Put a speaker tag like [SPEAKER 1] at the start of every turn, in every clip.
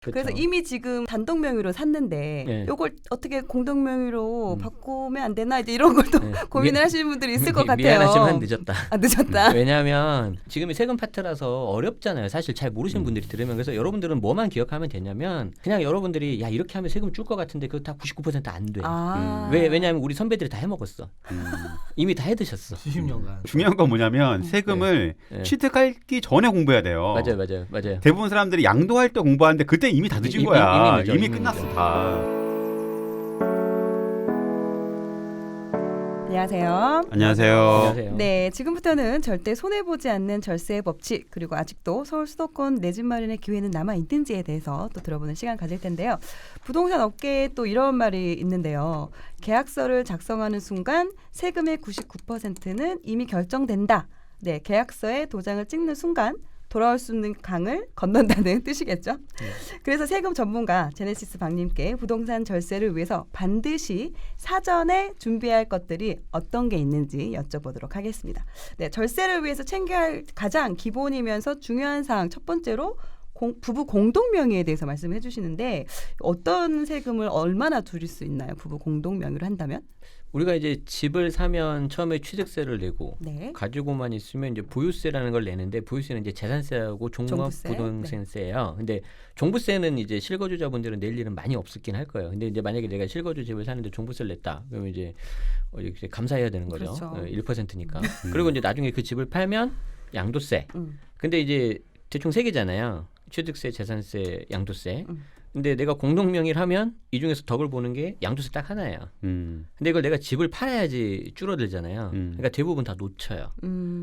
[SPEAKER 1] 그래서
[SPEAKER 2] 그렇죠.
[SPEAKER 1] 이미 지금 단독 명의로 샀는데
[SPEAKER 2] 네.
[SPEAKER 1] 요걸 어떻게 공동 명의로 바꾸면 안 되나 이제 이런 걸 또
[SPEAKER 2] 네.
[SPEAKER 1] 고민을 하시는 분들이 있을 것 같아요.
[SPEAKER 2] 미안하지만 늦었다.
[SPEAKER 1] 아, 늦었다.
[SPEAKER 2] 왜냐하면 지금이 세금 파트라서 어렵잖아요. 사실 잘 모르시는 분들이 들으면. 그래서 여러분들은 뭐만 기억하면 되냐면 그냥 여러분들이 야 이렇게 하면 세금 줄 것 같은데 그거 다 99%안 돼. 왜냐하면 우리 선배들이 다 해먹었어. 이미 다 해드셨어.
[SPEAKER 3] 수십 년간.
[SPEAKER 4] 중요한 건 뭐냐면 세금을
[SPEAKER 2] 네.
[SPEAKER 4] 취득하기 전에 공부해야 돼요.
[SPEAKER 2] 맞아요.
[SPEAKER 4] 대부분 사람들이 양도할 때 공부하는데 그때 이미 다 늦은 거야.
[SPEAKER 2] 늦어,
[SPEAKER 4] 이미 끝났어
[SPEAKER 2] 늦어.
[SPEAKER 4] 다.
[SPEAKER 1] 안녕하세요.
[SPEAKER 4] 안녕하세요.
[SPEAKER 1] 네, 지금부터는 절대 손해보지 않는 절세의 법칙 그리고 아직도 서울 수도권 내 집 마련의 기회는 남아있는지에 대해서 또 들어보는 시간 가질 텐데요. 부동산 업계에 또 이런 말이 있는데요. 계약서를 작성하는 순간 세금의 99%는 이미 결정된다. 네, 계약서에 도장을 찍는 순간 돌아올 수 있는 강을 건넌다는 뜻이겠죠. 그래서 세금 전문가 제네시스 박님께 부동산 절세를 위해서 반드시 사전에 준비해야 할 것들이 어떤 게 있는지 여쭤보도록 하겠습니다. 네, 절세를 위해서 챙겨야 할 가장 기본이면서 중요한 사항 첫 번째로 부부 공동 명의에 대해서 말씀해 주시는데 어떤 세금을 얼마나 줄일 수 있나요? 부부 공동 명의로 한다면?
[SPEAKER 2] 우리가 이제 집을 사면 처음에 취득세를 내고
[SPEAKER 1] 네.
[SPEAKER 2] 가지고만 있으면 이제 보유세라는 걸 내는데 보유세는 이제 재산세하고 종합부동산세예요. 근데 종부세는 이제 실거주자분들은 낼 일은 많이 없었긴 할 거예요. 근데 이제 만약에 내가 실거주 집을 사는데 종부세를 냈다. 그러면 이제 감사해야 되는 거죠.
[SPEAKER 1] 그렇죠.
[SPEAKER 2] 1%니까. 그리고 이제 나중에 그 집을 팔면 양도세. 근데 이제 대충 세 개잖아요. 취득세, 재산세, 양도세. 근데 내가 공동 명의를 하면 이 중에서 덕을 보는 게 양도세 딱 하나예요. 근데 이걸 내가 집을 팔아야지 줄어들잖아요. 그러니까 대부분 다 놓쳐요.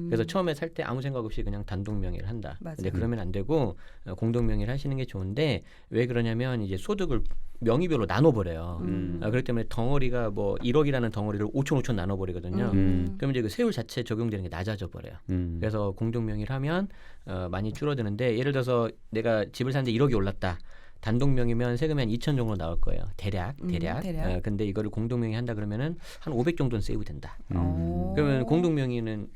[SPEAKER 2] 그래서 처음에 살 때 아무 생각 없이 그냥 단독 명의를 한다.
[SPEAKER 1] 맞아요.
[SPEAKER 2] 근데 그러면 안 되고 공동 명의를 하시는 게 좋은데 왜 그러냐면 이제 소득을 명의별로 나눠버려요. 그렇기 때문에 덩어리가 뭐 1억이라는 덩어리를 5천 나눠버리거든요. 그럼 이제 그 세율 자체 적용되는 게 낮아져 버려요. 그래서 공동 명의를 하면 많이 줄어드는데 예를 들어서 내가 집을 샀는데 1억이 올랐다. 단독 명의면 세금이 한 2천 정도 나올 거예요. 대략. 근데 이거를 공동 명의 한다 그러면은 한 500 정도는 세이브 된다. 그러면 공동 명의는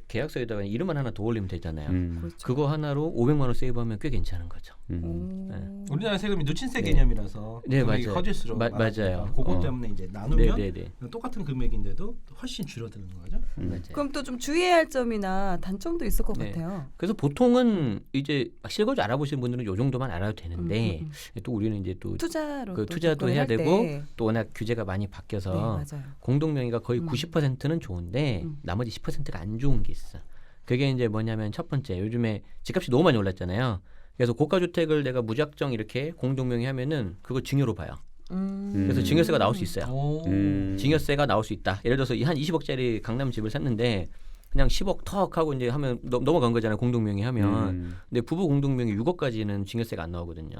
[SPEAKER 2] 계약서에다가 이름만 하나 더 올리면 되잖아요.
[SPEAKER 1] 그렇죠.
[SPEAKER 2] 그거 하나로 500만 원 세이브하면 꽤 괜찮은 거죠.
[SPEAKER 3] 우리나라 세금이 누친세 개념이라서
[SPEAKER 2] 네,
[SPEAKER 3] 금액이
[SPEAKER 2] 맞아요.
[SPEAKER 3] 커질수록
[SPEAKER 2] 맞아요.
[SPEAKER 3] 그것 때문에 이제 나누면
[SPEAKER 2] 네네네.
[SPEAKER 3] 똑같은 금액인데도 훨씬 줄어드는 거죠.
[SPEAKER 2] 맞아요.
[SPEAKER 1] 그럼 또 좀 주의해야 할 점이나 단점도 있을 것
[SPEAKER 2] 네.
[SPEAKER 1] 같아요.
[SPEAKER 2] 그래서 보통은 이제 실거주 알아보시는 분들은 요 정도만 알아도 되는데 또 우리는 이제 또
[SPEAKER 1] 투자로
[SPEAKER 2] 그
[SPEAKER 1] 또
[SPEAKER 2] 투자도
[SPEAKER 1] 접근을
[SPEAKER 2] 해야
[SPEAKER 1] 할
[SPEAKER 2] 되고
[SPEAKER 1] 때.
[SPEAKER 2] 또 워낙 규제가 많이
[SPEAKER 1] 네,
[SPEAKER 2] 바뀌어서
[SPEAKER 1] 맞아요.
[SPEAKER 2] 공동 명의가 거의 90%는 좋은데 나머지 10%가 안 좋은 게 있어. 그게 이제 뭐냐면 첫 번째 요즘에 집값이 너무 많이 올랐잖아요. 그래서 고가 주택을 내가 무작정 이렇게 공동 명의 하면은 그거 증여로 봐요. 그래서 증여세가 나올 수 있어요. 증여세가 나올 수 있다. 예를 들어서 한 20억짜리 강남 집을 샀는데 그냥 10억 턱 하고 이제 하면 넘어간 거잖아요. 공동 명의 하면. 근데 부부 공동 명의 6억까지는 증여세가 안 나오거든요.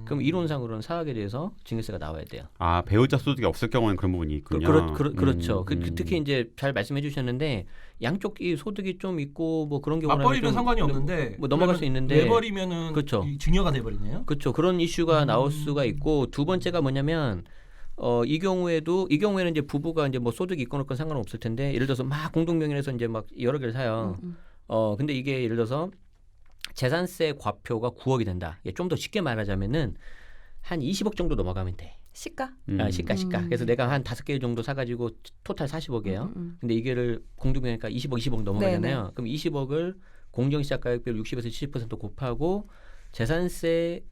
[SPEAKER 2] 그럼 이론상으로는 사학에 대해서 증여세가 나와야 돼요.
[SPEAKER 4] 아, 배우자 소득이 없을 경우는 그런 부분이 있군요.
[SPEAKER 2] 그렇죠. 특히 이제 잘 말씀해 주셨는데 양쪽 이 소득이 좀 있고 뭐 그런 경우는
[SPEAKER 3] 맞벌이면 상관이 없는데
[SPEAKER 2] 뭐 넘어갈 수 있는데
[SPEAKER 3] 내버리면은
[SPEAKER 2] 그렇죠.
[SPEAKER 3] 증여가 돼버리네요.
[SPEAKER 2] 그렇죠. 그런 이슈가 나올 수가 있고 두 번째가 뭐냐면 이 경우에는 이제 부부가 이제 뭐 소득이 있건 없건 상관없을 텐데 예를 들어서 막 공동 명의에서 이제 막 여러 개를 사요. 근데 이게 예를 들어서 재산세 과표가 9억이 된다. 좀 더 쉽게 말하자면은 한 20억 정도 넘어가면 돼.
[SPEAKER 1] 시가?
[SPEAKER 2] 시가. 그래서 내가 한 5개 정도 사가지고 토탈 40억이에요. 근데 이게를 공동 명의니까 20억 넘어가잖아요.
[SPEAKER 1] 네네.
[SPEAKER 2] 그럼 20억을 공정시작 가격 비율 60에서 70% 곱하고 재산세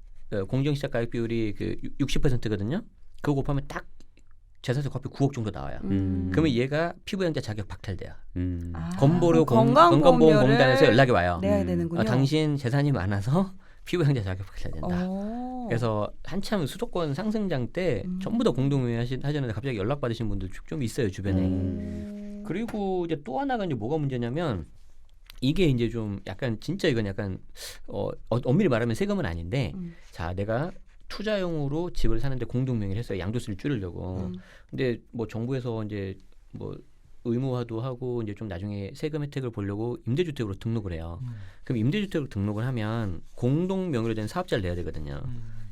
[SPEAKER 2] 공정시작 가격 비율이 그 60%거든요. 그거 곱하면 딱 재산세 과표 9억 정도 나와요. 그러면 얘가 피부양자 자격 박탈돼요. 건보료 건강보험공단에서 연락이 와요.
[SPEAKER 1] 내야 되는군요.
[SPEAKER 2] 당신 재산이 많아서 피부양자 자격 박탈된다. 그래서 한참 수도권 상승장 때 전부 다 공동명의 하셨는데 갑자기 연락 받으신 분들 좀 있어요 주변에. 그리고 이제 또 하나가 이제 뭐가 문제냐면 이게 이제 좀 약간 진짜 이건 약간 엄밀히 말하면 세금은 아닌데 자 내가 투자용으로 집을 사는데 공동 명의를 했어요. 양도세를 줄이려고. 근데 뭐 정부에서 이제 뭐 의무화도 하고 이제 좀 나중에 세금 혜택을 보려고 임대주택으로 등록을 해요. 그럼 임대주택으로 등록을 하면 공동 명의로 된 사업자를 내야 되거든요.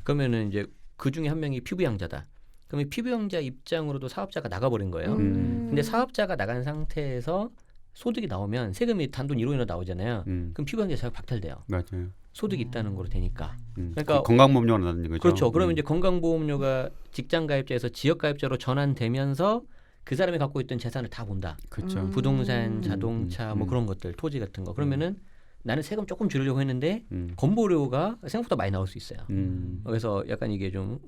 [SPEAKER 2] 그러면은 이제 그 중에 한 명이 피부양자다. 그러면 피부양자 입장으로도 사업자가 나가버린 거예요. 근데 사업자가 나간 상태에서 소득이 나오면 세금이 단돈 1원이나 나오잖아요. 그럼 피부양자 자격 박탈돼요.
[SPEAKER 4] 맞아요.
[SPEAKER 2] 소득이 있다는 거로 되니까. 그러니까
[SPEAKER 4] 건강보험료가 나는 거죠.
[SPEAKER 2] 그렇죠. 그러면 이제 건강보험료가 직장가입자에서 지역가입자로 전환되면서 그 사람이 갖고 있던 재산을 다 본다.
[SPEAKER 4] 그렇죠.
[SPEAKER 2] 부동산, 자동차, 뭐 그런 것들, 토지 같은 거. 그러면은 나는 세금 조금 줄이려고 했는데 건보료가 생각보다 많이 나올 수 있어요. 그래서 약간 이게 좀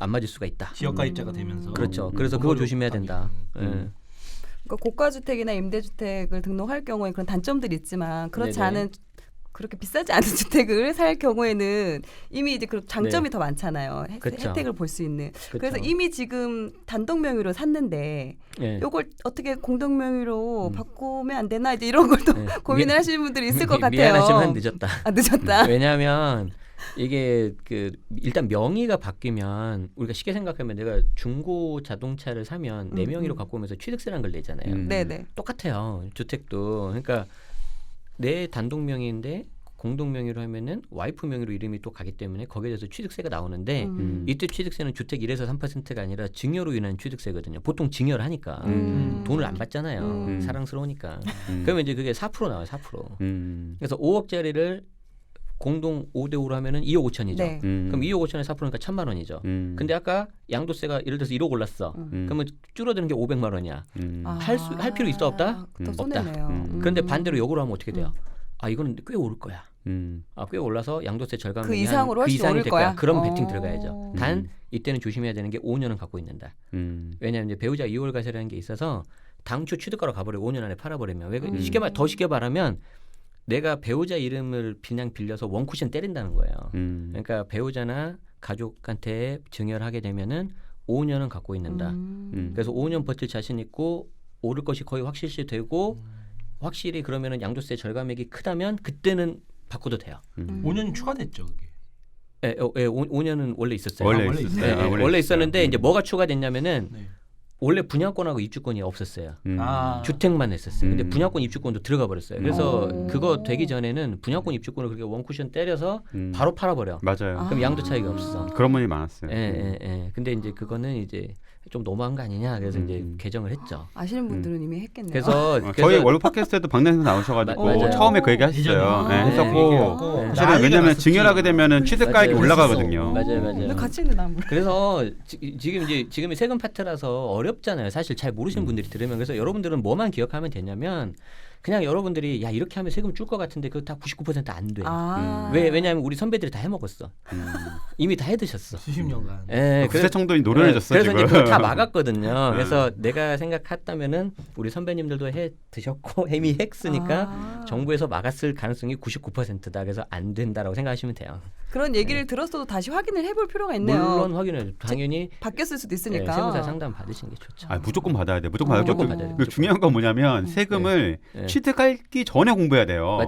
[SPEAKER 2] 안 맞을 수가 있다.
[SPEAKER 3] 지역가입자가 되면서.
[SPEAKER 2] 그렇죠. 그래서 그거 조심해야 된다.
[SPEAKER 1] 그러니까 고가주택이나 임대주택을 등록할 경우에 그런 단점들이 있지만 그렇지
[SPEAKER 2] 네네.
[SPEAKER 1] 않은 그렇게 비싸지 않은 주택을 살 경우에는 이미 이제 그 장점이 더 많잖아요.
[SPEAKER 2] 그쵸.
[SPEAKER 1] 혜택을 볼 수 있는.
[SPEAKER 2] 그쵸.
[SPEAKER 1] 그래서 이미 지금 단독 명의로 샀는데
[SPEAKER 2] 네.
[SPEAKER 1] 요걸 어떻게 공동 명의로 바꾸면 안 되나 이제 이런 걸 또
[SPEAKER 2] 네.
[SPEAKER 1] 고민을 하시는 분들이 있을 것 같아요.
[SPEAKER 2] 미안하지만 늦었다.
[SPEAKER 1] 아, 늦었다.
[SPEAKER 2] 왜냐하면 이게 그 일단 명의가 바뀌면 우리가 쉽게 생각하면 내가 중고 자동차를 사면 내 명의로 갖고 오면서 취득세라는 걸 내잖아요.
[SPEAKER 1] 네네.
[SPEAKER 2] 똑같아요. 주택도. 그러니까 내 단독 명의인데 공동 명의로 하면은 와이프 명의로 이름이 또 가기 때문에 거기에 대해서 취득세가 나오는데 이때 취득세는 주택 1에서 3%가 아니라 증여로 인한 취득세거든요. 보통 증여를 하니까 돈을 안 받잖아요. 사랑스러우니까. 그러면 이제 그게 4% 나와요. 4%. 그래서 5억짜리를 공동 5대5로 하면은 2억 5천이죠.
[SPEAKER 1] 네.
[SPEAKER 2] 그럼 2억 5천에 4%니까 1,000만 원이죠. 근데 아까 양도세가 예를 들어서 1억 올랐어. 그러면 줄어드는 게 500만 원이야. 할 필요 있어 없다?
[SPEAKER 1] 또
[SPEAKER 2] 없다.
[SPEAKER 1] 손해네요.
[SPEAKER 2] 그런데 반대로 역으로 하면 어떻게 돼요? 아 이거는 꽤 오를 거야. 꽤 올라서 양도세 절감이
[SPEAKER 1] 그 이상으로 훨씬
[SPEAKER 2] 이상이
[SPEAKER 1] 오를
[SPEAKER 2] 될 거야.
[SPEAKER 1] 거야?
[SPEAKER 2] 그럼 베팅 들어가야죠. 단 이때는 조심해야 되는 게 5년은 갖고 있는다. 왜냐하면 이제 배우자 이월 과세라는 게 있어서 당초 취득가로 가버려 5년 안에 팔아버리면 왜 더 쉽게 말하면 내가 배우자 이름을 그냥 빌려서 원쿠션 때린다는 거예요. 그러니까 배우자나 가족한테 증여를 하게 되면은 5년은 갖고 있는다. 그래서 5년 버틸 자신 있고 오를 것이 거의 확실시 되고 확실히 그러면은 양도세 절감액이 크다면 그때는 바꿔도 돼요.
[SPEAKER 3] 5년 추가됐죠, 그게.
[SPEAKER 2] 예, 5년은 원래 있었어요.
[SPEAKER 4] 원래
[SPEAKER 3] 원래
[SPEAKER 4] 있었어요.
[SPEAKER 3] 있어요.
[SPEAKER 2] 원래 있었는데 이제 뭐가 추가됐냐면은
[SPEAKER 3] 네.
[SPEAKER 2] 원래 분양권하고 입주권이 없었어요.
[SPEAKER 3] 아.
[SPEAKER 2] 주택만 했었어요. 근데 분양권 입주권도 들어가 버렸어요. 그래서
[SPEAKER 1] 오.
[SPEAKER 2] 그거 되기 전에는 분양권 입주권을 그렇게 원쿠션 때려서 바로 팔아버려.
[SPEAKER 4] 맞아요.
[SPEAKER 2] 그럼 양도 차익이 없어.
[SPEAKER 4] 그런 분이 많았어요.
[SPEAKER 2] 예. 근데 이제 그거는 이제 좀 너무한 거 아니냐. 그래서 이제 개정을 했죠.
[SPEAKER 1] 아시는 분들은 이미 했겠네요.
[SPEAKER 2] 그래서
[SPEAKER 4] 저희 월드 팟캐스트에도 박나선 나오셔가지고
[SPEAKER 2] 맞아요.
[SPEAKER 4] 처음에 그 얘기 하셨어요.
[SPEAKER 3] 예전에.
[SPEAKER 4] 네, 했었고
[SPEAKER 2] 네.
[SPEAKER 4] 사실은 왜냐하면 증여를 하게 되면은 취득가액이
[SPEAKER 2] 맞아요.
[SPEAKER 4] 올라가거든요.
[SPEAKER 2] 맞아요.
[SPEAKER 1] 왜 같이 있는 안 몰라.
[SPEAKER 2] 그래서 지금이 세금 파트라서 어렵잖아요. 사실 잘 모르시는 분들이 들으면 그래서 여러분들은 뭐만 기억하면 되냐면 그냥 여러분들이 야 이렇게 하면 세금 줄 것 같은데 그거 다 99%안 돼. 왜냐하면 우리 선배들이 다 해먹었어. 이미 다 해드셨어.
[SPEAKER 3] 수십 년간.
[SPEAKER 2] 예,
[SPEAKER 4] 국세청도 노련해졌어요.
[SPEAKER 2] 그래서
[SPEAKER 4] 지금.
[SPEAKER 2] 이제 그걸 다 막았거든요. 그래서 내가 생각했다면은 우리 선배님들도 해 드셨고 이미 했으니까 정부에서 막았을 가능성이 99%다. 그래서 안 된다라고 생각하시면 돼요.
[SPEAKER 1] 그런 얘기를 들었어도 다시 확인을 해볼 필요가 있네요.
[SPEAKER 2] 물론 확인해. 당연히
[SPEAKER 1] 바뀌었을 수도 있으니까.
[SPEAKER 2] 세무사 상담 받으시는 게 좋죠.
[SPEAKER 4] 무조건 받아야 돼. 무조건 받아야 돼.
[SPEAKER 2] 무조건 받아야 돼.
[SPEAKER 4] 그 중요한 건 뭐냐면 세금을
[SPEAKER 2] 네.
[SPEAKER 4] 취득하기 전에 공부해야 돼요.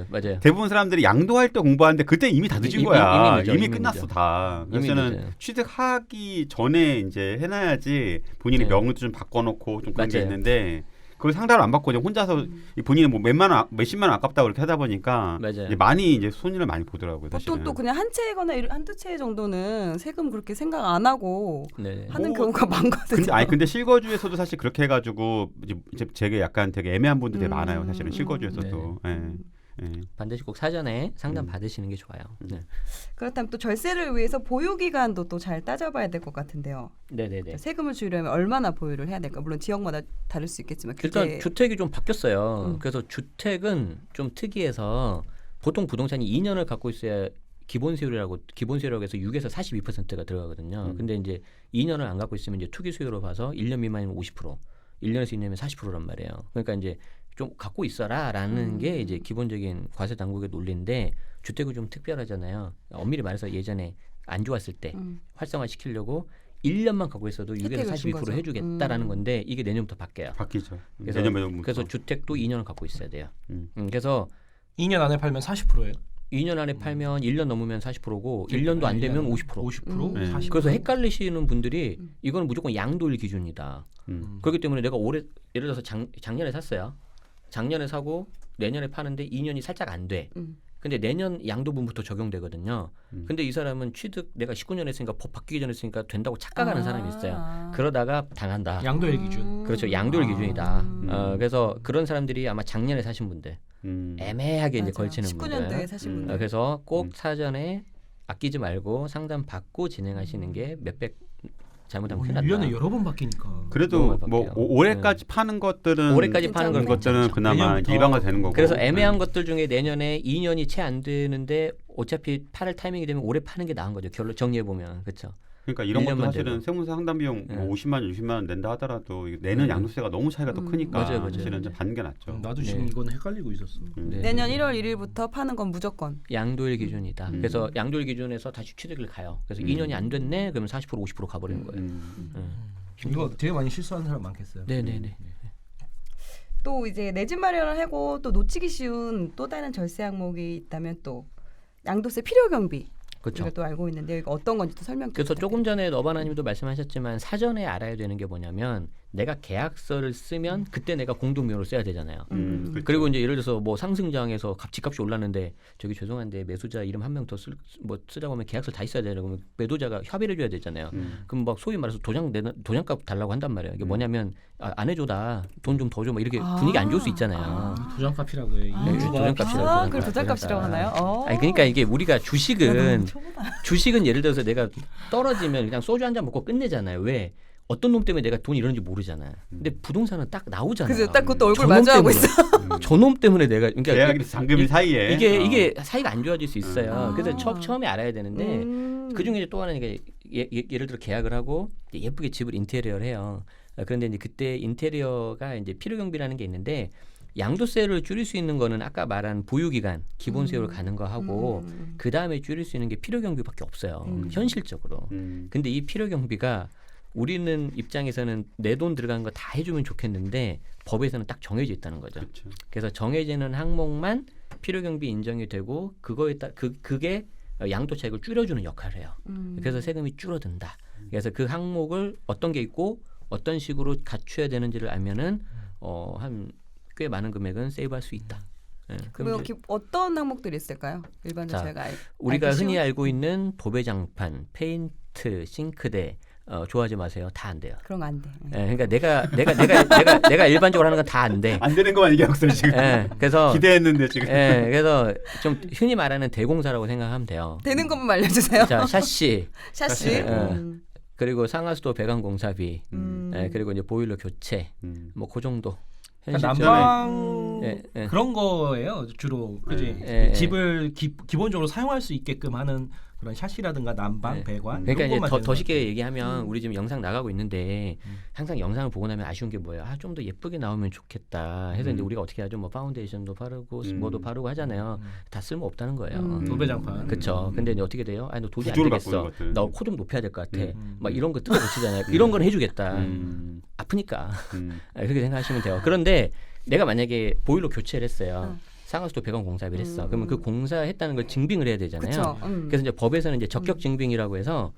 [SPEAKER 2] 맞아요.
[SPEAKER 4] 대부분 사람들이 양도할 때 공부하는데 그때 이미 다 늦은 거야.
[SPEAKER 2] 늦죠,
[SPEAKER 4] 이미
[SPEAKER 2] 이미
[SPEAKER 4] 끝났어
[SPEAKER 2] 늦죠.
[SPEAKER 4] 다.
[SPEAKER 2] 이미
[SPEAKER 4] 그래서는
[SPEAKER 2] 늦어요.
[SPEAKER 4] 취득하기 전에 이제 해놔야지 본인이
[SPEAKER 2] 네.
[SPEAKER 4] 명의도 좀 바꿔놓고 좀 그런 게
[SPEAKER 2] 맞아요.
[SPEAKER 4] 있는데 그걸 상담을 안 받고 그냥 혼자서 본인이 뭐 몇십만 원 아깝다고 이렇게 하다 보니까
[SPEAKER 2] 맞아요.
[SPEAKER 4] 이제 많이 이제 손해를 많이 보더라고요.
[SPEAKER 1] 보통
[SPEAKER 4] 사실은.
[SPEAKER 1] 또 그냥 한 채거나 한두 채 정도는 세금 그렇게 생각 안 하고
[SPEAKER 2] 네.
[SPEAKER 1] 하는 경우가 많거든요.
[SPEAKER 4] 근데 실거주에서도 사실 그렇게 해가지고 이제 되게 약간 되게 애매한 분들 되게 많아요. 사실은 실거주에서도.
[SPEAKER 2] 반드시 꼭 사전에 상담 받으시는 게 좋아요. 네.
[SPEAKER 1] 그렇다면 또 절세를 위해서 보유 기간도 또 잘 따져봐야 될 것 같은데요.
[SPEAKER 2] 네네네.
[SPEAKER 1] 세금을 줄이려면 얼마나 보유를 해야 될까? 물론 지역마다 다를 수 있겠지만
[SPEAKER 2] 일단 주택이 좀 바뀌었어요. 그래서 주택은 좀 특이해서 보통 부동산이 2년을 갖고 있어야 기본세율이라고 해서 6에서 42%가 들어가거든요. 근데 이제 2년을 안 갖고 있으면 이제 투기 수요로 봐서 1년 미만이면 50%, 1년에서 2년이면 40%란 말이에요. 그러니까 이제 좀 갖고 있어라라는 게 이제 기본적인 과세 당국의 논리인데 주택은 좀 특별하잖아요. 엄밀히 말해서 예전에 안 좋았을 때 활성화 시키려고 1년만 갖고 있어도 6에서
[SPEAKER 1] 혜택을 준
[SPEAKER 2] 42%
[SPEAKER 1] 거죠.
[SPEAKER 2] 해주겠다라는 건데 이게 내년부터 바뀌어요.
[SPEAKER 4] 바뀌죠.
[SPEAKER 2] 그래서 주택도 2년을 갖고 있어야 돼요. 그래서
[SPEAKER 3] 2년 안에 팔면 40%예요.
[SPEAKER 2] 2년 안에 팔면 1년 넘으면 40%고 1년도 안 되면 50%.
[SPEAKER 3] 50%?
[SPEAKER 4] 네.
[SPEAKER 3] 40%.
[SPEAKER 2] 그래서 헷갈리시는 분들이 이거는 무조건 양도일 기준이다. 그렇기 때문에 내가 올해 예를 들어서 작년에 샀어요. 작년에 사고 내년에 파는데 2년이 살짝 안 돼. 근데 내년 양도분부터 적용되거든요. 근데 이 사람은 취득 내가 19년 했으니까 법 바뀌기 전에 했으니까 된다고 착각하는 사람이 있어요. 그러다가 당한다.
[SPEAKER 3] 양도일 기준.
[SPEAKER 2] 그렇죠. 양도일 기준이다. 그래서 그런 사람들이 아마 작년에 사신 분들 애매하게 이제
[SPEAKER 1] 맞아요.
[SPEAKER 2] 걸치는
[SPEAKER 1] 19년도에
[SPEAKER 2] 분들.
[SPEAKER 1] 사신 분들.
[SPEAKER 2] 그래서 꼭 사전에 아끼지 말고 상담 받고 진행하시는 게 몇백 잘못하면 큰일 난다.
[SPEAKER 3] 1년에 여러 번 바뀌니까.
[SPEAKER 4] 그래도
[SPEAKER 2] 너무
[SPEAKER 4] 뭐
[SPEAKER 2] 바뀌어요.
[SPEAKER 4] 올해까지 파는 것들은
[SPEAKER 2] 올해까지 파는 건
[SPEAKER 4] 것들은 그나마
[SPEAKER 3] 내년부터.
[SPEAKER 4] 일반화 되는 거고.
[SPEAKER 2] 그래서 애매한 것들 중에 내년에 2년이 채 안 되는데 어차피 팔을 타이밍이 되면 올해 파는 게 나은 거죠. 결론 정리해 보면 그렇죠.
[SPEAKER 4] 그러니까 이런 것도
[SPEAKER 2] 1년만
[SPEAKER 4] 사실은
[SPEAKER 2] 되고.
[SPEAKER 4] 세무사 상담 비용 뭐 50만 원, 60만 원 낸다 하더라도 이거 내는 양도세가 너무 차이가 더 크니까
[SPEAKER 2] 맞아요, 맞아요.
[SPEAKER 4] 사실은 좀 받는 게 낫죠.
[SPEAKER 3] 나도 지금
[SPEAKER 2] 네.
[SPEAKER 3] 이건 헷갈리고 있었어.
[SPEAKER 2] 네.
[SPEAKER 1] 내년 1월 1일부터 파는 건 무조건.
[SPEAKER 2] 양도일 기준이다. 그래서 양도일 기준에서 다시 취득을 가요. 그래서 2년이 안 됐네. 그러면 40% 50% 가버리는 거예요.
[SPEAKER 3] 이거 되게 많이 실수하는 사람 많겠어요.
[SPEAKER 2] 네네네.
[SPEAKER 1] 또 이제 내 집 마련을 하고 또 놓치기 쉬운 또 다른 절세 항목이 있다면 또 양도세 필요 경비.
[SPEAKER 2] 그렇죠.
[SPEAKER 1] 이걸 또 알고 있는데 이거 어떤 건지 또 설명.
[SPEAKER 2] 그래서 조금 전에 너바나님도 말씀하셨지만 사전에 알아야 되는 게 뭐냐면 내가 계약서를 쓰면 그때 내가 공동묘를 써야 되잖아요.
[SPEAKER 4] 그렇죠.
[SPEAKER 2] 그리고 이제 예를 들어서 뭐 상승장에서 집값이 올랐는데 저기 죄송한데 매수자 이름 한 명 더 쓰자고 하면 계약서 다 있어야 되잖아요. 그러면 매도자가 협의를 해줘야 되잖아요. 그럼 막 소위 말해서 도장값 달라고 한단 말이에요. 이게 뭐냐면 안 해줘다 돈 좀 더 줘 막 이렇게 분위기 안 좋을 수 있잖아요.
[SPEAKER 3] 도장값이라고 해.
[SPEAKER 2] 네, 도장값이라고
[SPEAKER 1] 아,
[SPEAKER 2] 하잖아요.
[SPEAKER 1] 그걸 도장값이라고 하나요?
[SPEAKER 2] 아니 그러니까 이게 우리가
[SPEAKER 1] 야,
[SPEAKER 2] 주식은 예를 들어서 내가 떨어지면 그냥 소주 한 잔 먹고 끝내잖아요. 왜? 어떤 놈 때문에 내가 돈이 이러는지 모르잖아요. 근데 부동산은 딱 나오잖아요.
[SPEAKER 1] 그래서 딱 그것도 얼굴
[SPEAKER 2] 저놈
[SPEAKER 1] 마주하고
[SPEAKER 2] 때문에.
[SPEAKER 1] 있어.
[SPEAKER 2] 저놈 때문에 내가 그러니까
[SPEAKER 4] 계약이 잠금 사이에
[SPEAKER 2] 이게 사이가 안 좋아질 수 있어요.
[SPEAKER 1] 아.
[SPEAKER 2] 그래서 처음에 알아야 되는데 그 중에 또 하나는 이게 예를 들어 계약을 하고 예쁘게 집을 인테리어를 해요. 그런데 이제 그때 인테리어가 이제 필요 경비라는 게 있는데 양도세를 줄일 수 있는 거는 아까 말한 보유기간 기본세율 가는 거 하고 그 다음에 줄일 수 있는 게 필요 경비밖에 없어요. 현실적으로. 근데 이 필요 경비가 우리는 입장에서는 내 돈 들어간 거 다 해주면 좋겠는데 법에서는 딱 정해져 있다는 거죠.
[SPEAKER 4] 그렇죠.
[SPEAKER 2] 그래서 정해지는 항목만 필요 경비 인정이 되고 그거에 따 그게 양도 차익을 줄여주는 역할을 해요. 그래서 세금이 줄어든다. 그래서 그 항목을 어떤 게 있고 어떤 식으로 갖춰야 되는지를 알면은 한 꽤 많은 금액은 세이브할 수 있다. 예,
[SPEAKER 1] 그러면
[SPEAKER 2] 이제
[SPEAKER 1] 어떤 항목들이 있을까요? 일반적으로
[SPEAKER 2] 자,
[SPEAKER 1] 제가
[SPEAKER 2] 우리가
[SPEAKER 1] 알기
[SPEAKER 2] 흔히
[SPEAKER 1] 쉬운?
[SPEAKER 2] 알고 있는 도배장판, 페인트, 싱크대 좋아하지 마세요. 다 안 돼요.
[SPEAKER 1] 그런 거 안 돼.
[SPEAKER 2] 예, 그러니까 내가 일반적으로 하는 건 다 안 돼.
[SPEAKER 4] 안 되는 거만 얘기하고 지금.
[SPEAKER 2] 예, 그래서
[SPEAKER 4] 기대했는데 지금.
[SPEAKER 2] 그래서 좀 흔히 말하는 대공사라고 생각하면 돼요.
[SPEAKER 1] 되는 것만 알려주세요.
[SPEAKER 2] 자, 샤시
[SPEAKER 1] 샤시.
[SPEAKER 2] 그리고 상하수도 배관 공사비,
[SPEAKER 1] 음.
[SPEAKER 2] 그리고 이제 보일러 교체, 뭐 그 정도.
[SPEAKER 3] 그러니까
[SPEAKER 2] 현실적으로.
[SPEAKER 3] 난방
[SPEAKER 2] 예.
[SPEAKER 3] 그런 거예요 주로. 그지?
[SPEAKER 2] 예.
[SPEAKER 3] 집을 기본적으로 사용할 수 있게끔 하는 그런 샤시라든가 난방,
[SPEAKER 2] 네.
[SPEAKER 3] 배관.
[SPEAKER 2] 그러니까
[SPEAKER 3] 이런
[SPEAKER 2] 이제
[SPEAKER 3] 것만
[SPEAKER 2] 더
[SPEAKER 3] 되는
[SPEAKER 2] 쉽게
[SPEAKER 3] 것
[SPEAKER 2] 얘기하면 우리 지금 영상 나가고 있는데 항상 영상을 보고 나면 아쉬운 게 뭐예요? 좀 더 예쁘게 나오면 좋겠다. 해서 이제 우리가 어떻게 하죠? 뭐 파운데이션도 바르고 뭐도 바르고 하잖아요. 다 쓸모 없다는 거예요.
[SPEAKER 3] 도배장판.
[SPEAKER 2] 그렇죠. 근데 이제 어떻게 돼요? 너 도저히 안
[SPEAKER 4] 구조를
[SPEAKER 2] 되겠어.
[SPEAKER 4] 바꾸는 것들.
[SPEAKER 2] 나 코 좀 높여야 될 것 같아. 막 이런 거 뜯어고치잖아요. 이런 건 해주겠다. 아프니까 그렇게 생각하시면 돼요. 그런데 내가 만약에 보일러 교체를 했어요. 상하수도 배관 공사비를 했어. 그러면 그 공사했다는 걸 증빙을 해야 되잖아요.
[SPEAKER 1] 그쵸.
[SPEAKER 2] 그래서 이제 법에서는 이제 적격 증빙이라고 해서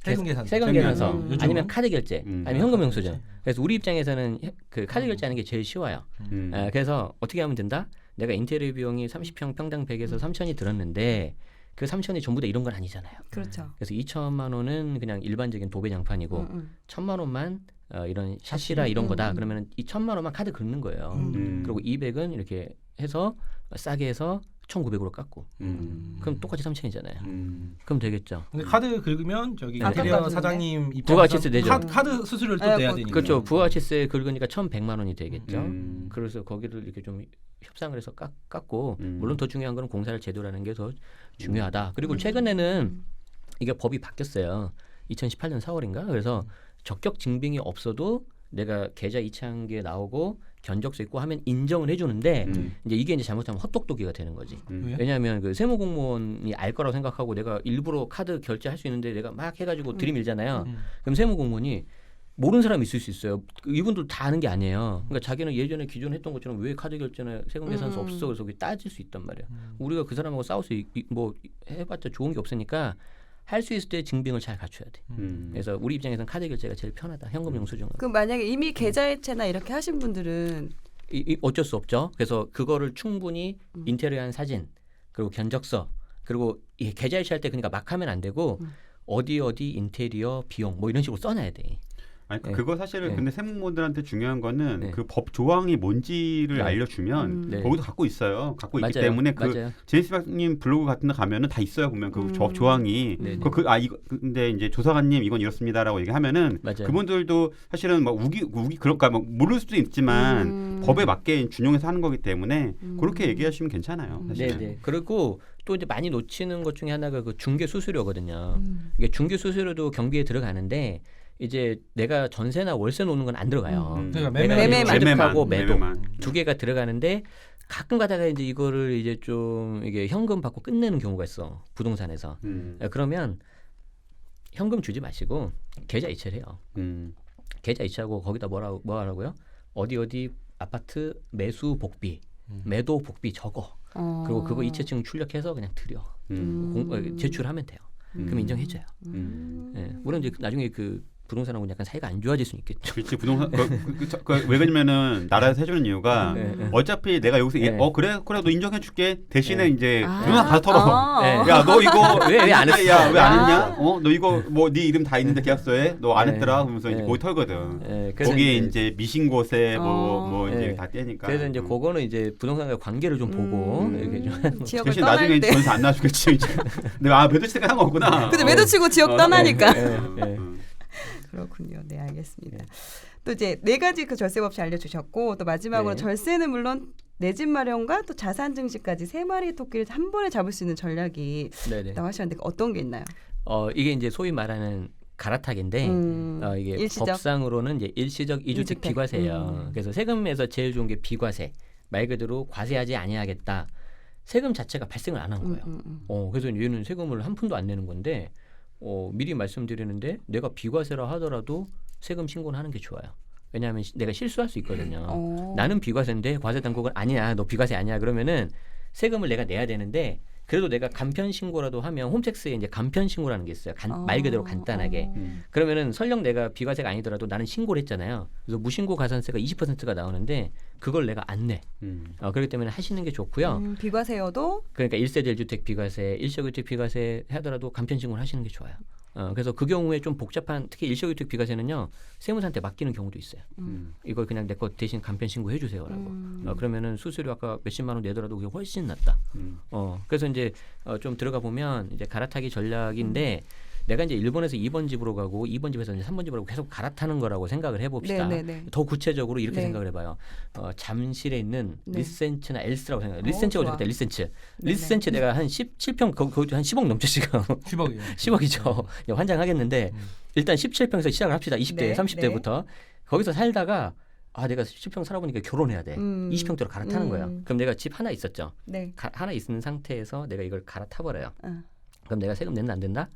[SPEAKER 2] 세금 계산서
[SPEAKER 3] 요즘은.
[SPEAKER 2] 아니면 카드 결제 아니면 현금 영수증.
[SPEAKER 3] 그렇지.
[SPEAKER 2] 그래서 우리 입장에서는 그 카드 결제하는 게 제일 쉬워요. 그래서 어떻게 하면 된다? 내가 인테리어 비용이 30평 평당 100에서 3천이 들었는데 그 3천이 전부 다 이런 건 아니잖아요.
[SPEAKER 1] 그렇죠.
[SPEAKER 2] 그래서 2천만 원은 그냥 일반적인 도배장판이고 1,000만 원만 이런 샤시라 이런 거다. 그러면 2천만 원만 카드 긁는 거예요. 그리고 200은 이렇게 해서 싸게 해서 1,900으로 깎고. 그럼 똑같이 3천이잖아요. 그럼 되겠죠.
[SPEAKER 3] 근데 카드 긁으면 저기
[SPEAKER 2] 네.
[SPEAKER 3] 인테리어
[SPEAKER 1] 깎아주는데?
[SPEAKER 3] 사장님
[SPEAKER 2] 부가가치세
[SPEAKER 3] 입장에서
[SPEAKER 2] 내죠.
[SPEAKER 3] 카드 수수료를 또
[SPEAKER 1] 네,
[SPEAKER 3] 내야
[SPEAKER 1] 그것도.
[SPEAKER 3] 되니까.
[SPEAKER 2] 그렇죠. 부가가치세 긁으니까 1,100만 원이 되겠죠. 그래서 거기를 이렇게 좀 협상을 해서 깎고 물론 더 중요한 거는 공사를 제대로 하는 게 더 중요하다. 그리고 최근에는 이게 법이 바뀌었어요. 2018년 4월인가? 그래서 적격 증빙이 없어도 내가 계좌 이체한게 나오고 견적서 있고 하면 인정을 해주는데 이제 이게 이제 잘못하면 헛똑똑이가 되는 거지.
[SPEAKER 3] 왜?
[SPEAKER 2] 왜냐하면 그 세무공무원이 알 거라고 생각하고 내가 일부러 카드 결제할 수 있는데 내가 막 해가지고 들이밀잖아요. 그럼 세무공무원이 모르는 사람이 있을 수 있어요. 이분들 다 아는 게 아니에요. 그러니까 자기는 예전에 기존에 했던 것처럼 왜 카드 결제나 세금 계산서 없어 그래서 그게 따질 수 있단 말이에요. 우리가 그 사람하고 싸워서 뭐 해봤자 좋은 게 없으니까 할 수 있을 때 증빙을 잘 갖춰야 돼. 그래서 우리 입장에서는 카드 결제가 제일 편하다. 현금 영수증은.
[SPEAKER 1] 그 만약에 이미 계좌이체나 이렇게 하신 분들은
[SPEAKER 2] 어쩔 수 없죠. 그래서 그거를 충분히 인테리어한 사진 그리고 견적서 그리고 계좌이체할 때 그러니까 막 하면 안 되고 어디 인테리어 비용 뭐 이런 식으로 써놔야 돼.
[SPEAKER 4] 아니
[SPEAKER 2] 네.
[SPEAKER 4] 그거 사실은
[SPEAKER 2] 네.
[SPEAKER 4] 근데 세무분들한테 중요한 거는
[SPEAKER 2] 네.
[SPEAKER 4] 그 법 조항이 뭔지를
[SPEAKER 2] 네.
[SPEAKER 4] 알려주면
[SPEAKER 2] 네.
[SPEAKER 4] 거기도 갖고 있어요. 갖고 있기
[SPEAKER 2] 맞아요.
[SPEAKER 4] 때문에 그
[SPEAKER 2] 맞아요.
[SPEAKER 4] 제임스 박님 블로그 같은 데 가면은 다 있어요. 보면 그 법
[SPEAKER 1] 음.
[SPEAKER 4] 조항이
[SPEAKER 2] 네, 네.
[SPEAKER 4] 이거 근데 이제 조사관님 이건 이렇습니다라고 얘기하면은
[SPEAKER 2] 맞아요.
[SPEAKER 4] 그분들도 사실은 막 우기 그럴까 막 모를 수도 있지만 법에 맞게 준용해서 하는 거기 때문에 그렇게 얘기하시면 괜찮아요. 사실은.
[SPEAKER 2] 네네. 그리고 또 이제 많이 놓치는 것 중에 하나가 그 중개 수수료거든요. 이게 중개 수수료도 경비에 들어가는데 이제 내가 전세나 월세 놓는 건 안 들어가요.
[SPEAKER 3] 그러니까
[SPEAKER 2] 내가
[SPEAKER 1] 매매만.
[SPEAKER 2] 취득하고 매도
[SPEAKER 4] 매매만.
[SPEAKER 2] 두 개가 들어가는데 가끔 가다가 이제 이거를 이제 좀 이게 현금 받고 끝내는 경우가 있어 부동산에서. 그러면 현금 주지 마시고 계좌 이체를 해요. 계좌 이체하고 거기다 뭐 하라고요? 어디 아파트 매수 복비, 매도 복비 적어. 그리고 그거 이체증 출력해서 그냥 드려. 제출하면 돼요. 그럼 인정해줘요. 예. 물론 이제 나중에 그 부동산하고 약간 사이가 안 좋아질 수는 있겠죠.
[SPEAKER 4] 그렇지 부동산 왜 그러냐면은 나라에서 해주는 이유가 어차피 내가 여기서 그래 너 인정해줄게 대신에 이제 누나 가서 털어. 야 너 이거
[SPEAKER 2] 왜 안 했어?
[SPEAKER 4] 야 왜 안 했냐? 너 이거 뭐 네 이름 다 있는데 계약서에 너 안 했더라. 그러면서 이제 거기 털거든.
[SPEAKER 2] 그래서
[SPEAKER 4] 거기에 이제 미신고세 뭐 이제
[SPEAKER 2] 예.
[SPEAKER 4] 다 떼니까.
[SPEAKER 2] 그래서 이제 그거는 이제 부동산과 관계를 좀 보고 이렇게 좀
[SPEAKER 1] 지역을
[SPEAKER 4] 대신
[SPEAKER 1] 떠날
[SPEAKER 4] 나중에
[SPEAKER 1] 때.
[SPEAKER 4] 전세 안 나주겠지. 이제. 내가 매도 치니까 상관없구나.
[SPEAKER 1] 근데 매도 치고 지역 떠나니까.
[SPEAKER 2] 예.
[SPEAKER 1] 그렇군요. 네, 알겠습니다. 또 이제 네 가지 그 절세 법칙 알려주셨고 또 마지막으로
[SPEAKER 2] 네.
[SPEAKER 1] 절세는 물론 내 집 마련과 또 자산 증식까지 세 마리의 토끼를 한 번에 잡을 수 있는 전략이
[SPEAKER 2] 네네.
[SPEAKER 1] 있다고 하셨는데 어떤 게 있나요?
[SPEAKER 2] 이게 이제 소위 말하는 갈아타기인데 이게
[SPEAKER 1] 일시적.
[SPEAKER 2] 법상으로는 이제 일시적 이주택
[SPEAKER 1] 이주택.
[SPEAKER 2] 비과세예요. 그래서 세금에서 제일 좋은 게 비과세. 말 그대로 과세하지 아니하겠다. 세금 자체가 발생을 안 한 거예요. 그래서 얘는 세금을 한 푼도 안 내는 건데 미리 말씀드리는데 내가 비과세라 하더라도 세금 신고는 하는 게 좋아요. 왜냐하면 내가 실수할 수 있거든요. 나는 비과세인데 과세 당국은 아니야. 너 비과세 아니야. 그러면은 세금을 내가 내야 되는데 그래도 내가 간편 신고라도 하면 홈택스에 이제 간편 신고라는 게 있어요. 말 그대로 간단하게. 그러면은 설령 내가 비과세가 아니더라도 나는 신고를 했잖아요. 그래서 무신고 가산세가 20%가 나오는데 그걸 내가 안 내. 그렇기 때문에 하시는 게 좋고요.
[SPEAKER 1] 비과세여도
[SPEAKER 2] 그러니까 1세대 1주택 비과세, 일시적주택 비과세 하더라도 간편 신고를 하시는 게 좋아요. 그래서 그 경우에 좀 복잡한 특히 일시적주택 비과세는요 세무사한테 맡기는 경우도 있어요. 이걸 그냥 내 거 대신 간편 신고해 주세요라고. 그러면은 수수료 아까 몇십만 원 내더라도 그게 훨씬 낫다. 그래서 이제 좀 들어가 보면 이제 갈아타기 전략인데 내가 이제 1번에서 2번 집으로 가고 2번 집에서 이제 3번 집으로 계속 갈아타는 거라고 생각을 해봅시다.
[SPEAKER 1] 네네네.
[SPEAKER 2] 더 구체적으로 이렇게
[SPEAKER 1] 네.
[SPEAKER 2] 생각을 해봐요. 잠실에 있는
[SPEAKER 1] 네.
[SPEAKER 2] 리센츠나 엘스라고 생각해요. 리센츠가
[SPEAKER 1] 좋아.
[SPEAKER 2] 좋겠다. 리센츠.
[SPEAKER 1] 네네.
[SPEAKER 2] 리센츠 내가 한 17평 거기 한 10억 넘죠 지금.
[SPEAKER 3] 10억이요.
[SPEAKER 2] 10억이죠. 환장하겠는데 일단 17평에서 시작을 합시다. 20대,
[SPEAKER 1] 네,
[SPEAKER 2] 30대부터. 거기서 살다가 내가 17평 살아보니까 결혼해야 돼. 20평대로 갈아타는 거예요. 그럼 내가 집 하나 있었죠.
[SPEAKER 1] 네.
[SPEAKER 2] 하나 있는 상태에서 내가 이걸 갈아타버려요. 그럼 내가 세금 낸다 안 된다?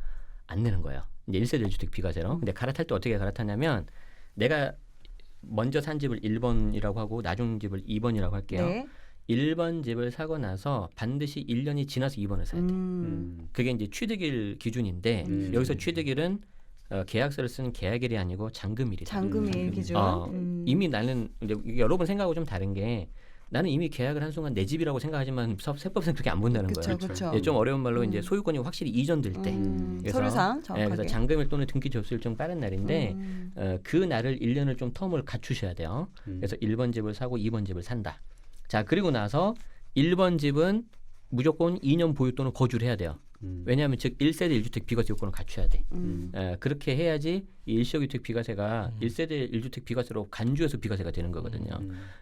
[SPEAKER 2] 안 내는 거예요. 이제 1세대 1주택 비과세로. 근데 갈아탈 때 어떻게 갈아타냐면 내가 먼저 산 집을 1번이라고 하고 나중 집을 2번이라고 할게요.
[SPEAKER 1] 네.
[SPEAKER 2] 1번 집을 사고 나서 반드시 1년이 지나서 2번을 사야 돼. 그게 이제 취득일 기준인데 여기서 취득일은 계약서를 쓴 계약일이 아니고 잔금일이다.
[SPEAKER 1] 잔금일 기준.
[SPEAKER 2] 이미 나는 이제 여러 번 생각하고 좀 다른 게 나는 이미 계약을 한 순간 내 집이라고 생각하지만 세법상 그렇게 안 본다는 거예요.
[SPEAKER 1] 그렇죠.
[SPEAKER 2] 좀 어려운 말로 이제 소유권이 확실히 이전될 때.
[SPEAKER 1] 서류상 정확하게.
[SPEAKER 2] 그래서 잔금일 또는 등기 접수 일정 빠른 날인데 그 날을 1년을 좀 텀을 갖추셔야 돼요. 그래서 1번 집을 사고 2번 집을 산다. 자 그리고 나서 1번 집은 무조건 2년 보유 또는 거주를 해야 돼요. 왜냐하면 즉 1세대 1주택 비과세 요건을 갖춰야 돼. 그렇게 해야지 이 일시적주택 비과세가 1세대 1주택 비과세로 간주해서 비과세가 되는 거거든요.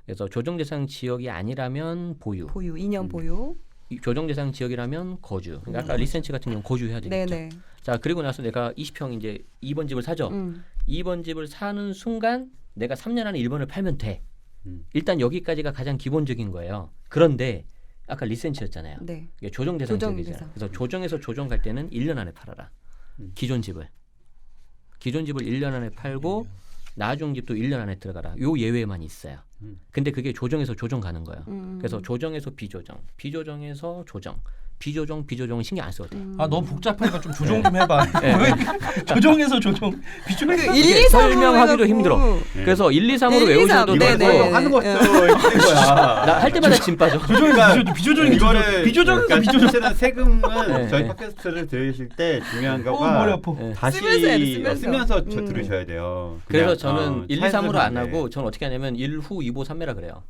[SPEAKER 2] 그래서 조정대상 지역이 아니라면 보유.
[SPEAKER 1] 2년 보유.
[SPEAKER 2] 조정대상 지역이라면 거주. 그러니까 아까 리센치 같은 경우 거주해야 되겠죠.
[SPEAKER 1] 네네.
[SPEAKER 2] 자 그리고 나서 내가 20평 이제 2번 집을 사죠. 2번 집을 사는 순간 내가 3년 안에 1번을 팔면 돼. 일단 여기까지가 가장 기본적인 거예요. 그런데 아까 리센치였잖아요.
[SPEAKER 1] 네.
[SPEAKER 2] 이게 조정 대상
[SPEAKER 1] 조정
[SPEAKER 2] 지역이잖아요.
[SPEAKER 1] 대상.
[SPEAKER 2] 그래서 조정에서 조정 갈 때는 1년 안에 팔아라. 기존 집을 1년 안에 팔고 나중 집도 1년 안에 들어가라. 요 예외만 있어요. 근데 그게 조정에서 조정 가는 거예요. 그래서 조정에서 비조정, 비조정에서 조정, 비조정은 신경 안 쓰거든.
[SPEAKER 3] 아 너무 복잡하니까 좀 조정 좀 해봐.
[SPEAKER 2] 네.
[SPEAKER 3] 조정해서 조정. 비조정.
[SPEAKER 1] 1, 2, 3
[SPEAKER 2] 설명하기도 힘들어.
[SPEAKER 4] 네.
[SPEAKER 2] 그래서 1, 2, 3으로
[SPEAKER 1] 1, 2, 3.
[SPEAKER 2] 외우셔도
[SPEAKER 1] 네,
[SPEAKER 2] 되고
[SPEAKER 1] 네.
[SPEAKER 4] 하는 것도 힘든 거야.
[SPEAKER 2] 나 할 때마다 진 빠져.
[SPEAKER 3] 비조정이
[SPEAKER 4] 이거를
[SPEAKER 3] 비조정에서
[SPEAKER 4] 그러니까
[SPEAKER 3] 비조정.
[SPEAKER 4] 사실은 세금은
[SPEAKER 2] 네,
[SPEAKER 4] 저희
[SPEAKER 2] 네.
[SPEAKER 4] 팟캐스트를 들으실 때 중요한
[SPEAKER 3] 머리
[SPEAKER 4] 거가
[SPEAKER 3] 아파.
[SPEAKER 2] 네.
[SPEAKER 4] 다시
[SPEAKER 1] 쓰면서 해야 돼,
[SPEAKER 4] 쓰면서
[SPEAKER 1] 쓰면서.
[SPEAKER 4] 들으셔야 돼요.
[SPEAKER 2] 그래서
[SPEAKER 4] 그냥,
[SPEAKER 2] 저는 1, 2,
[SPEAKER 4] 차에서
[SPEAKER 2] 3으로 안
[SPEAKER 4] 들으는데.
[SPEAKER 2] 하고 저는 어떻게 하냐면 1후, 2보, 3매라 그래요.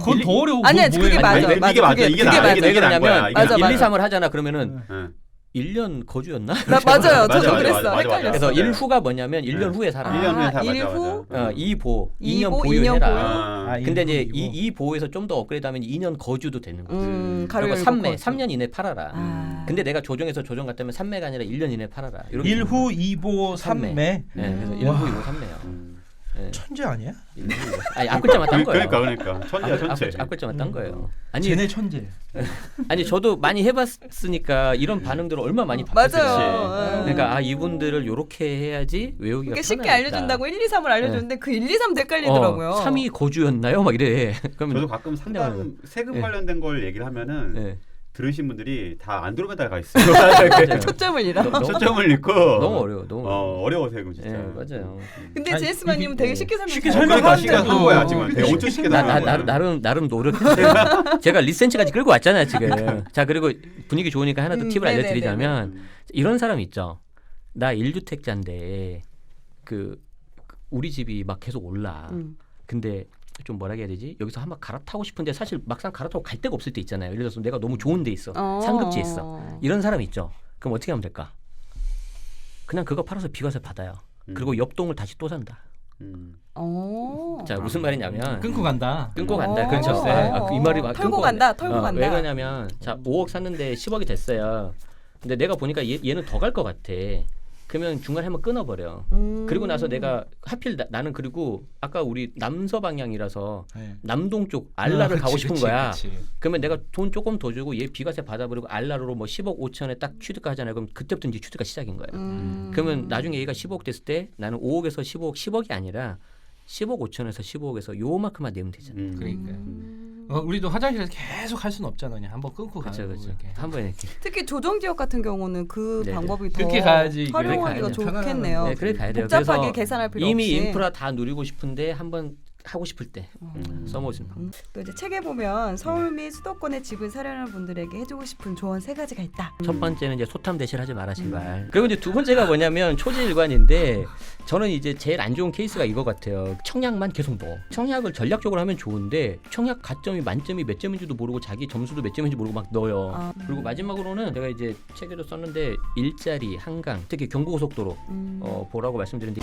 [SPEAKER 3] 그건 더 어려워.
[SPEAKER 1] 아니야,
[SPEAKER 3] 그거
[SPEAKER 1] 그게
[SPEAKER 3] 뭐해.
[SPEAKER 1] 맞아.
[SPEAKER 4] 아니, 이게 맞아. 이게
[SPEAKER 1] 그게
[SPEAKER 4] 나.
[SPEAKER 1] 맞아.
[SPEAKER 4] 이게
[SPEAKER 2] 왜
[SPEAKER 4] 난 거야.
[SPEAKER 2] 그러냐면
[SPEAKER 4] 이게
[SPEAKER 1] 맞아,
[SPEAKER 2] 1, 2,
[SPEAKER 1] 맞아.
[SPEAKER 2] 3을 하잖아. 그러면은
[SPEAKER 4] 응.
[SPEAKER 2] 1년 거주였나?
[SPEAKER 1] 맞아요.
[SPEAKER 4] 맞아,
[SPEAKER 1] 저도
[SPEAKER 4] 맞아,
[SPEAKER 1] 그랬어.
[SPEAKER 4] 맞아,
[SPEAKER 1] 헷갈렸어.
[SPEAKER 2] 그래서
[SPEAKER 4] 맞아.
[SPEAKER 2] 1후가 뭐냐면 1년 후에 살아.
[SPEAKER 4] 1년 후에 다
[SPEAKER 1] 1
[SPEAKER 4] 맞아,
[SPEAKER 1] 후?
[SPEAKER 4] 맞아.
[SPEAKER 2] 2보, 2년
[SPEAKER 1] 보,
[SPEAKER 2] 보유해라.
[SPEAKER 1] 2년
[SPEAKER 4] 아,
[SPEAKER 2] 근데 이제
[SPEAKER 3] 이거.
[SPEAKER 2] 이 보호에서 좀 더 업그레이드하면 2년 거주도 되는 거지.
[SPEAKER 1] 가로
[SPEAKER 2] 그리고
[SPEAKER 1] 열고
[SPEAKER 2] 3매,
[SPEAKER 1] 거주.
[SPEAKER 2] 3년 이내 팔아라.
[SPEAKER 1] 아.
[SPEAKER 2] 근데 내가 조정해서 조정 갔다면 3매가 아니라 1년 이내 팔아라. 이렇게
[SPEAKER 3] 1후, 2보, 3매.
[SPEAKER 2] 네, 그래서 1후, 2보, 3매요.
[SPEAKER 4] 음.
[SPEAKER 2] 네.
[SPEAKER 3] 천재 아니야?
[SPEAKER 2] 아니 앞글자만 딴 거예요.
[SPEAKER 4] 그러니까 천재야 천재.
[SPEAKER 2] 앞글자만 딴 거예요. 아니
[SPEAKER 3] 쟤네 천재.
[SPEAKER 2] 아니 저도 많이 해봤으니까 이런 반응들을 얼마 많이 받았어요.
[SPEAKER 1] 맞아요.
[SPEAKER 2] 그러니까 아 이분들을 요렇게 해야지 외우기가
[SPEAKER 1] 그러니까 쉽게
[SPEAKER 2] 편하겠다.
[SPEAKER 1] 알려준다고 1, 2, 3을 알려줬는데 그 1, 2, 3도 헷갈리더라고요.
[SPEAKER 2] 3이 거주였나요? 막 이래. 그러면
[SPEAKER 4] 저도 가끔 상담 세금 관련된 걸 얘기를 하면은
[SPEAKER 2] 네.
[SPEAKER 4] 들으신 분들이 다 안드로메다에 가 있어요.
[SPEAKER 2] 맞아요.
[SPEAKER 1] 초점을 잃어.
[SPEAKER 4] 초점을 잃고
[SPEAKER 2] 너무 어려워. 너무 어려워.
[SPEAKER 4] 어려워 세금 진짜.
[SPEAKER 2] 네, 맞아요.
[SPEAKER 1] 근데
[SPEAKER 3] 아니,
[SPEAKER 1] 제이스만님은 되게 쉽게 설명해.
[SPEAKER 3] 쉽게
[SPEAKER 4] 그러니까
[SPEAKER 3] 설명하는데도-
[SPEAKER 4] 시간 한 거야 지금. 되게 엄청 쉽게 설명한 거야.
[SPEAKER 2] 나름 노력했어요. 제가 리센치까지 끌고 왔잖아요 지금. 자 그리고 분위기 좋으니까 하나 더 팁을
[SPEAKER 1] 네네네네.
[SPEAKER 2] 알려드리자면 이런 사람 있죠. 나 1주택자인데 그 우리 집이 막 계속 올라. 근데 좀 뭐라 해야 되지? 여기서 한번 갈아타고 싶은데 사실 막상 갈아타고 갈 데가 없을 때 있잖아요. 예를 들어서 내가 너무 좋은 데 있어. 상급지에 있어. 이런 사람 있죠. 그럼 어떻게 하면 될까? 그냥 그거 팔아서 비과세 받아요. 그리고 옆 동을 다시 또 산다. 자 무슨 말이냐면
[SPEAKER 3] 끊고 간다.
[SPEAKER 2] 끊고 간다. 그렇죠. 네. 이 말이 막
[SPEAKER 1] 털고
[SPEAKER 2] 끊고
[SPEAKER 1] 간다. 털고 간다.
[SPEAKER 2] 왜 그러냐면 자 5억 샀는데 10억이 됐어요. 근데 내가 보니까 얘는 더 갈 것 같아. 그러면 중간에 한번 끊어버려. 그리고 나서 내가 하필 나는 그리고 아까 우리 남서 방향이라서
[SPEAKER 3] 네.
[SPEAKER 2] 남동 쪽 알라를
[SPEAKER 3] 그치,
[SPEAKER 2] 가고 싶은
[SPEAKER 3] 그치,
[SPEAKER 2] 거야.
[SPEAKER 3] 그치.
[SPEAKER 2] 그러면 내가 돈 조금 더 주고 얘 비과세 받아버리고 알라로 뭐 10억 5천에 딱 취득가 하잖아요. 그럼 그때부터 이제 취득가 시작인 거예요. 그러면 나중에 얘가 15억 됐을 때 나는 5억에서 15억 10억이 아니라 10억 5천에서 15억에서 요만큼만 내면 되잖아요.
[SPEAKER 3] 그러니까요. 우리도 화장실에서 계속 할 수는 없잖아. 그냥 한번 끊고 가고.
[SPEAKER 2] 그렇죠.
[SPEAKER 3] 이렇게.
[SPEAKER 2] 한번 이렇게.
[SPEAKER 1] 특히 조정 지역 같은 경우는 그
[SPEAKER 2] 네네.
[SPEAKER 1] 방법이 더
[SPEAKER 3] 그렇게 가야지.
[SPEAKER 1] 활용하기가
[SPEAKER 2] 그렇게
[SPEAKER 3] 가야죠.
[SPEAKER 1] 좋겠네요.
[SPEAKER 2] 네, 그래 가야 돼요.
[SPEAKER 1] 복잡하게
[SPEAKER 2] 그래서
[SPEAKER 1] 계산할 필요
[SPEAKER 2] 이미
[SPEAKER 1] 없이.
[SPEAKER 2] 인프라 다 누리고 싶은데 한번 하고 싶을 때 써먹으시면 됩니다.
[SPEAKER 1] 또 이제 책에 보면 서울 및 수도권의 집을 사려는 분들에게 해주고 싶은 조언 3가지가 있다.
[SPEAKER 2] 첫 번째는 이제 소탐 대실하지 마라 제발. 그리고 이제 두 번째가 뭐냐면 초지일관인데 저는 이제 제일 안 좋은 케이스가 이거 같아요. 청약만 계속 넣어. 청약을 전략적으로 하면 좋은데 청약 가점이 만점이 몇 점인지도 모르고 자기 점수도 몇 점인지 모르고 막 넣어요. 그리고 마지막으로는 제가 이제 책에도 썼는데 일자리, 한강, 특히 경부고속도로 보라고 말씀드렸는데.